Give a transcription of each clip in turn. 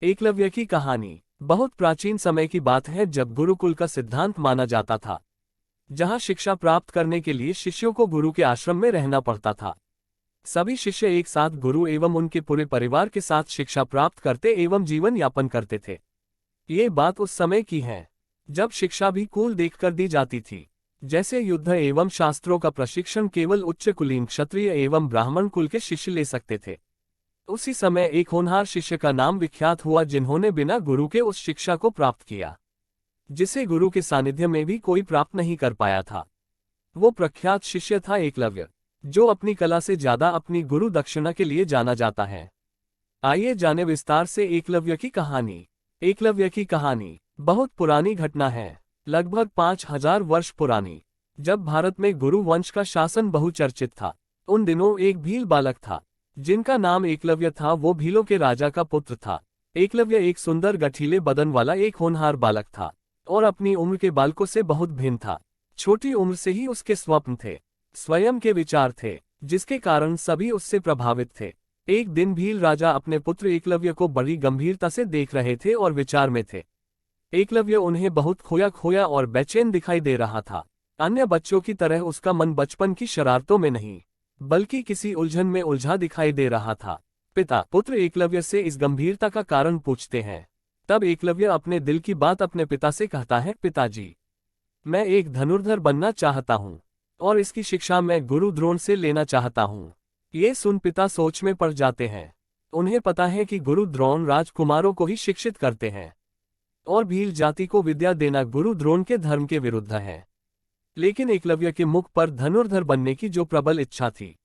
एकलव्य की कहानी बहुत प्राचीन समय की बात है, जब गुरुकुल का सिद्धांत माना जाता था, जहां शिक्षा प्राप्त करने के लिए शिष्यों को गुरु के आश्रम में रहना पड़ता था। सभी शिष्य एक साथ गुरु एवं उनके पूरे परिवार के साथ शिक्षा प्राप्त करते एवं जीवन यापन करते थे। ये बात उस समय की है जब शिक्षा भी कुल देखकर दी जाती थी। जैसे युद्ध एवं शास्त्रों का प्रशिक्षण केवल उच्च कुलीन क्षत्रिय एवं ब्राह्मण कुल के शिष्य ले सकते थे। उसी समय एक होनहार शिष्य का नाम विख्यात हुआ, जिन्होंने बिना गुरु के उस शिक्षा को प्राप्त किया जिसे गुरु के सानिध्य में भी कोई प्राप्त नहीं कर पाया था। वो प्रख्यात शिष्य था एकलव्य, जो अपनी कला से ज्यादा अपनी गुरु दक्षिणा के लिए जाना जाता है। आइए जाने विस्तार से एकलव्य की कहानी। एकलव्य की कहानी बहुत पुरानी घटना है, लगभग 5000 वर्ष पुरानी। जब भारत में गुरु वंश का शासन बहुचर्चित था, उन दिनों एक भील बालक था जिनका नाम एकलव्य था। वो भीलों के राजा का पुत्र था। एकलव्य एक सुंदर गठीले बदन वाला एक होनहार बालक था और अपनी उम्र के बालकों से बहुत भिन्न था। छोटी उम्र से ही उसके स्वप्न थे, स्वयं के विचार थे, जिसके कारण सभी उससे प्रभावित थे। एक दिन भील राजा अपने पुत्र एकलव्य को बड़ी गंभीरता से देख रहे थे और विचार में थे। एकलव्य उन्हें बहुत खोया खोया और बेचैन दिखाई दे रहा था। अन्य बच्चों की तरह उसका मन बचपन की शरारतों में नहीं, बल्कि किसी उलझन में उलझा दिखाई दे रहा था। पिता पुत्र एकलव्य से इस गंभीरता का कारण पूछते हैं। तब एकलव्य अपने दिल की बात अपने पिता से कहता है, पिताजी, मैं एक धनुर्धर बनना चाहता हूँ और इसकी शिक्षा मैं गुरु द्रोण से लेना चाहता हूँ। ये सुन पिता सोच में पड़ जाते हैं। उन्हें पता है कि गुरु द्रोण राजकुमारों को ही शिक्षित करते हैं और भील जाति को विद्या देना गुरु द्रोण के धर्म के विरुद्ध है। लेकिन एकलव्य के मुख पर धनुर्धर बनने की जो प्रबल इच्छा थी,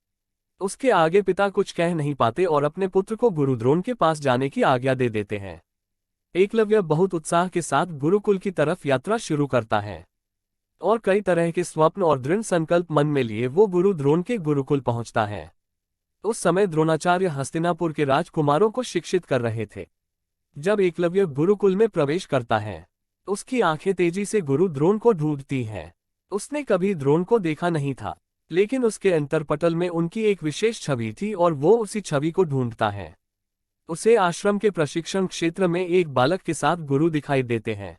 उसके आगे पिता कुछ कह नहीं पाते और अपने पुत्र को गुरु द्रोण के पास जाने की आज्ञा दे देते हैं। एकलव्य बहुत उत्साह के साथ गुरुकुल की तरफ यात्रा शुरू करता है और कई तरह के स्वप्न और दृढ़ संकल्प मन में लिए वो गुरु द्रोण के गुरुकुल पहुंचता है। उस समय द्रोणाचार्य हस्तिनापुर के राजकुमारों को शिक्षित कर रहे थे। जब एकलव्य गुरुकुल में प्रवेश करता है, उसकी आंखें तेजी से गुरु द्रोण को ढूंढती हैं। उसने कभी द्रोण को देखा नहीं था, लेकिन उसके अंतरपटल में उनकी एक विशेष छवि थी और वो उसी छवि को ढूंढता है। उसे आश्रम के प्रशिक्षण क्षेत्र में एक बालक के साथ गुरु दिखाई देते हैं,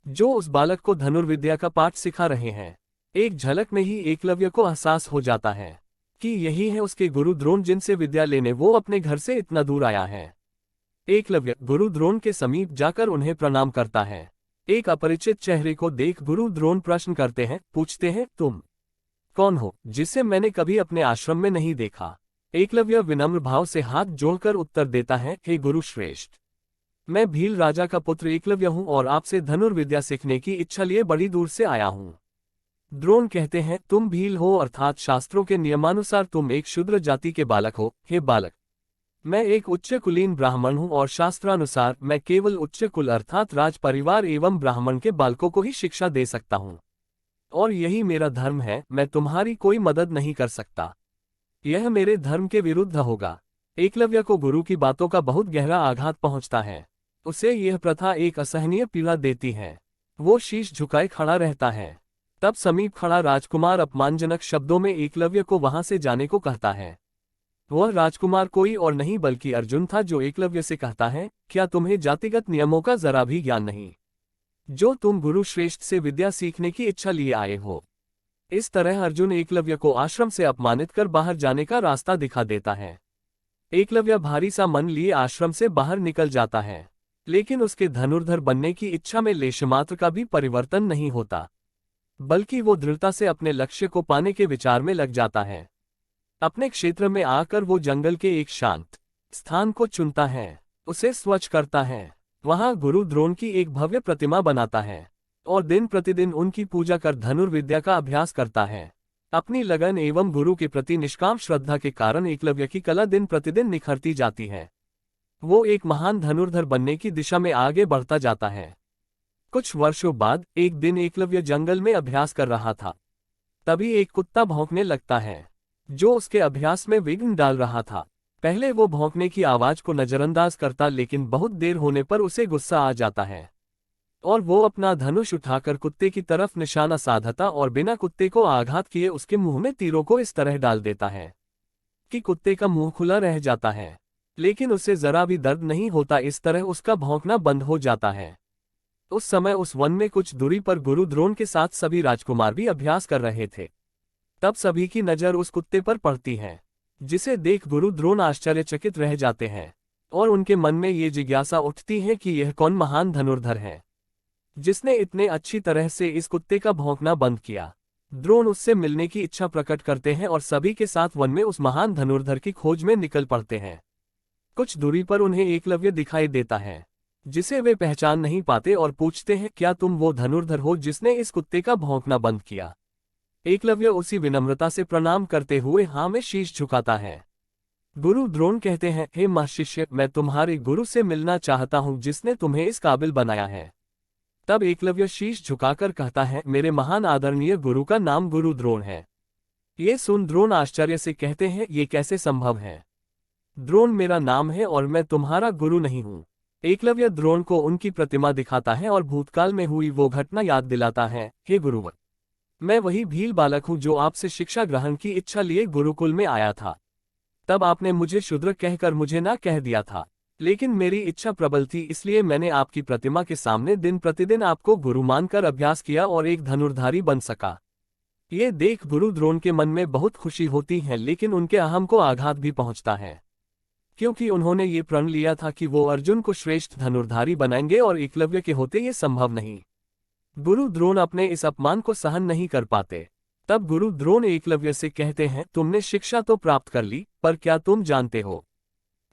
जो उस बालक को धनुर्विद्या का पाठ सिखा रहे हैं। एक झलक में ही एकलव्य को एहसास हो जाता है कि यही है उसके गुरु द्रोण, जिनसे विद्या लेने वो अपने घर से इतना दूर आया है। एकलव्य गुरु द्रोण के समीप जाकर उन्हें प्रणाम करता है। एक अपरिचित चेहरे को देख गुरु द्रोण प्रश्न करते हैं, पूछते हैं, तुम कौन हो, जिसे मैंने कभी अपने आश्रम में नहीं देखा। एकलव्य विनम्र भाव से हाथ जोड़कर उत्तर देता है, हे गुरु श्रेष्ठ, मैं भील राजा का पुत्र एकलव्य हूँ और आपसे धनुर्विद्या सीखने की इच्छा लिए बड़ी दूर से आया हूँ। द्रोण कहते हैं, तुम भील हो, अर्थात शास्त्रों के नियमानुसार तुम एक शूद्र जाति के बालक हो। हे बालक, मैं एक उच्च कुलीन ब्राह्मण हूँ और शास्त्रानुसार मैं केवल उच्च कुल अर्थात राज परिवार एवं ब्राह्मण के बालकों को ही शिक्षा दे सकता हूँ और यही मेरा धर्म है। मैं तुम्हारी कोई मदद नहीं कर सकता, यह मेरे धर्म के विरुद्ध होगा। एकलव्य को गुरु की बातों का बहुत गहरा आघात पहुंचता है। उसे यह प्रथा एक असहनीय पीड़ा देती है। वो शीश झुकाए खड़ा रहता है। तब समीप खड़ा राजकुमार अपमानजनक शब्दों में एकलव्य को वहां से जाने को कहता है। वह राजकुमार कोई और नहीं बल्कि अर्जुन था, जो एकलव्य से कहता है, क्या तुम्हें जातिगत नियमों का जरा भी ज्ञान नहीं, जो तुम गुरु श्रेष्ठ से विद्या सीखने की इच्छा लिए आए हो। इस तरह अर्जुन एकलव्य को आश्रम से अपमानित कर बाहर जाने का रास्ता दिखा देता है। एकलव्य भारी सा मन लिए आश्रम से बाहर निकल जाता है, लेकिन उसके धनुर्धर बनने की इच्छा में लेशमात्र का भी परिवर्तन नहीं होता, बल्कि वो दृढ़ता से अपने लक्ष्य को पाने के विचार में लग जाता है। अपने क्षेत्र में आकर वो जंगल के एक शांत स्थान को चुनता है, उसे स्वच्छ करता है, वहां गुरु द्रोण की एक भव्य प्रतिमा बनाता है और दिन प्रतिदिन उनकी पूजा कर धनुर्विद्या का अभ्यास करता है। अपनी लगन एवं गुरु के प्रति निष्काम श्रद्धा के कारण एकलव्य की कला दिन प्रतिदिन निखरती जाती है। वो एक महान धनुर्धर बनने की दिशा में आगे बढ़ता जाता है। कुछ वर्षों बाद एक दिन एकलव्य जंगल में अभ्यास कर रहा था। तभी एक कुत्ता भौंकने लगता है, जो उसके अभ्यास में विघ्न डाल रहा था। पहले वो भौंकने की आवाज को नजरअंदाज करता, लेकिन बहुत देर होने पर उसे गुस्सा आ जाता है और वो अपना धनुष उठाकर कुत्ते की तरफ निशाना साधता और बिना कुत्ते को आघात किए उसके मुंह में तीरों को इस तरह डाल देता है कि कुत्ते का मुंह खुला रह जाता है। लेकिन उसे जरा भी दर्द नहीं होता, इस तरह उसका भौंकना बंद हो जाता है। उस समय उस वन में कुछ दूरी पर गुरु द्रोण के साथ सभी राजकुमार भी अभ्यास कर रहे थे। तब सभी की नजर उस कुत्ते पर पड़ती है, जिसे देख गुरु द्रोण आश्चर्यचकित रह जाते हैं और उनके मन में ये जिज्ञासा उठती है कि यह कौन महान धनुर्धर है जिसने इतने अच्छी तरह से इस कुत्ते का भौंकना बंद किया। द्रोण उससे मिलने की इच्छा प्रकट करते हैं और सभी के साथ वन में उस महान धनुर्धर की खोज में निकल पड़ते हैं। कुछ दूरी पर उन्हें एकलव्य दिखाई देता है, जिसे वे पहचान नहीं पाते और पूछते हैं, क्या तुम वो धनुर्धर हो जिसने इस कुत्ते का भौंकना बंद किया? एकलव्य उसी विनम्रता से प्रणाम करते हुए हाँ में शीश झुकाता है। गुरु द्रोण कहते हैं, हे महर्षि, मैं तुम्हारे गुरु से मिलना चाहता हूं जिसने तुम्हें इस काबिल बनाया है। तब एकलव्य शीश झुकाकर कहता है, मेरे महान आदरणीय गुरु का नाम गुरु द्रोण है। ये सुन द्रोण आश्चर्य से कहते हैं, ये कैसे संभव है? द्रोण मेरा नाम है और मैं तुम्हारा गुरु नहीं हूं। एकलव्य द्रोण को उनकी प्रतिमा दिखाता है और भूतकाल में हुई वो घटना याद दिलाता है, हे गुरुवर, मैं वही भील बालक हूं जो आपसे शिक्षा ग्रहण की इच्छा लिए गुरुकुल में आया था। तब आपने मुझे शूद्र कहकर मुझे ना कह दिया था, लेकिन मेरी इच्छा प्रबल थी, इसलिए मैंने आपकी प्रतिमा के सामने दिन प्रतिदिन आपको गुरु मानकर अभ्यास किया और एक धनुर्धारी बन सका। ये देख गुरु द्रोण के मन में बहुत खुशी होती है, लेकिन उनके अहम को आघात भी पहुंचता है, क्योंकि उन्होंने ये प्रण लिया था कि वो अर्जुन को श्रेष्ठ धनुर्धारी बनाएंगे और एकलव्य के होते ये संभव नहीं। गुरु द्रोण अपने इस अपमान को सहन नहीं कर पाते। तब गुरु द्रोण एकलव्य से कहते हैं, तुमने शिक्षा तो प्राप्त कर ली, पर क्या तुम जानते हो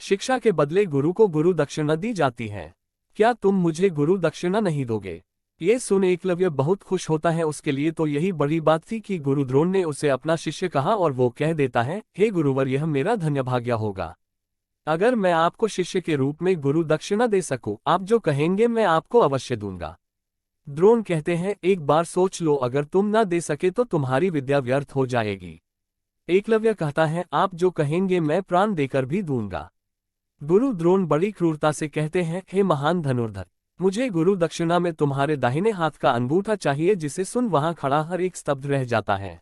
शिक्षा के बदले गुरु को गुरु दक्षिणा दी जाती है। क्या तुम मुझे गुरु दक्षिणा नहीं दोगे? ये सुन एकलव्य बहुत खुश होता है। उसके लिए तो यही बड़ी बात थी कि गुरु द्रोण ने उसे अपना शिष्य कहा और वो कह देता है, हे गुरुवर, यह मेरा धन्यभाग्य होगा अगर मैं आपको शिष्य के रूप में गुरु दक्षिणा दे सकूं। आप जो कहेंगे मैं आपको अवश्य दूंगा। द्रोण कहते हैं, एक बार सोच लो, अगर तुम ना दे सके तो तुम्हारी विद्या व्यर्थ हो जाएगी। एकलव्य कहता है, आप जो कहेंगे मैं प्राण देकर भी दूंगा। गुरु द्रोण बड़ी क्रूरता से कहते हैं, हे महान धनुर्धर, मुझे गुरु दक्षिणा में तुम्हारे दाहिने हाथ का अंगूठा चाहिए। जिसे सुन वहां खड़ा हर एक स्तब्ध रह जाता है,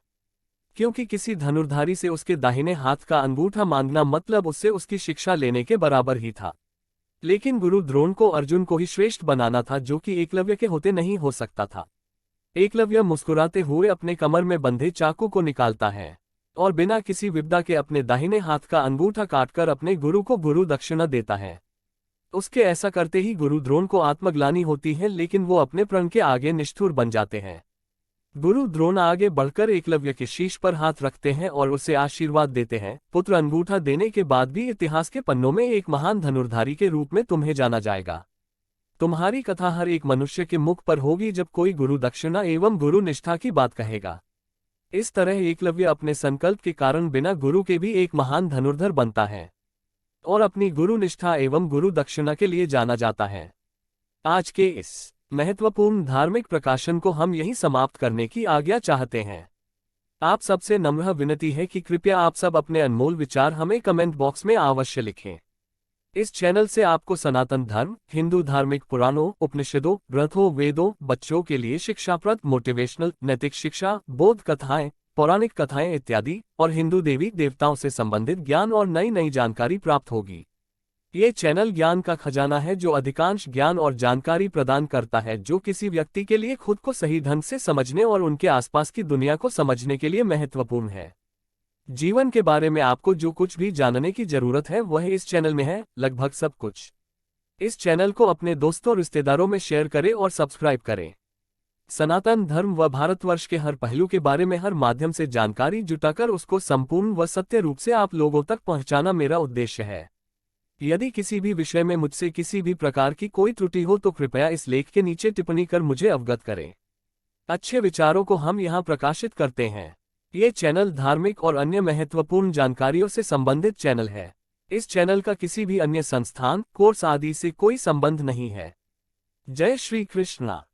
क्योंकि किसी धनुर्धारी से उसके दाहिने हाथ का अंगूठा मांगना मतलब उससे उसकी शिक्षा लेने के बराबर ही था। लेकिन गुरु द्रोण को अर्जुन को ही श्रेष्ठ बनाना था, जो कि एकलव्य के होते नहीं हो सकता था। एकलव्य मुस्कुराते हुए अपने कमर में बंधे चाकू को निकालता है और बिना किसी विपदा के अपने दाहिने हाथ का अंगूठा काटकर अपने गुरु को गुरु दक्षिणा देता है। उसके ऐसा करते ही गुरु द्रोण को आत्मग्लानि होती है, लेकिन वो अपने प्रण के आगे निष्ठुर बन जाते हैं। गुरु द्रोण आगे बढ़कर एकलव्य के शीश पर हाथ रखते हैं और उसे आशीर्वाद देते हैं, पुत्र, अंगूठा देने के बाद भी इतिहास के पन्नों में एक महान धनुर्धारी के रूप में तुम्हें जाना जाएगा। तुम्हारी कथा हर एक मनुष्य के मुख पर होगी जब कोई गुरु दक्षिणा एवं गुरु निष्ठा की बात कहेगा। इस तरह एकलव्य अपने संकल्प के कारण बिना गुरु के भी एक महान धनुर्धर बनता है और अपनी गुरु निष्ठा एवं गुरु दक्षिणा के लिए जाना जाता है। आज के इस महत्वपूर्ण धार्मिक प्रकाशन को हम यहीं समाप्त करने की आज्ञा चाहते हैं। आप सबसे नम्र विनती है कि कृपया आप सब अपने अनमोल विचार हमें कमेंट बॉक्स में अवश्य लिखें। इस चैनल से आपको सनातन धर्म, हिंदू धार्मिक पुराणों, उपनिषदों, ग्रंथों, वेदों, बच्चों के लिए शिक्षाप्रद, मोटिवेशनल, नैतिक शिक्षा, बोध कथाएं, पौराणिक कथाएं इत्यादि और हिंदू देवी देवताओं से संबंधित ज्ञान और नई नई जानकारी प्राप्त होगी। ये चैनल ज्ञान का खजाना है जो अधिकांश ज्ञान और जानकारी प्रदान करता है, जो किसी व्यक्ति के लिए खुद को सही ढंग से समझने और उनके आसपास की दुनिया को समझने के लिए महत्वपूर्ण है। जीवन के बारे में आपको जो कुछ भी जानने की जरूरत है वह इस चैनल में है, लगभग सब कुछ। इस चैनल को अपने दोस्तों रिश्तेदारों में शेयर करें और सब्सक्राइब करें। सनातन धर्म व भारतवर्ष के हर पहलू के बारे में हर माध्यम से जानकारी जुटाकर उसको संपूर्ण व सत्य रूप से आप लोगों तक पहुंचाना मेरा उद्देश्य है। यदि किसी भी विषय में मुझसे किसी भी प्रकार की कोई त्रुटि हो तो कृपया इस लेख के नीचे टिप्पणी कर मुझे अवगत करें। अच्छे विचारों को हम यहाँ प्रकाशित करते हैं। ये चैनल धार्मिक और अन्य महत्वपूर्ण जानकारियों से संबंधित चैनल है। इस चैनल का किसी भी अन्य संस्थान, कोर्स आदि से कोई संबंध नहीं है। जय श्री कृष्णा।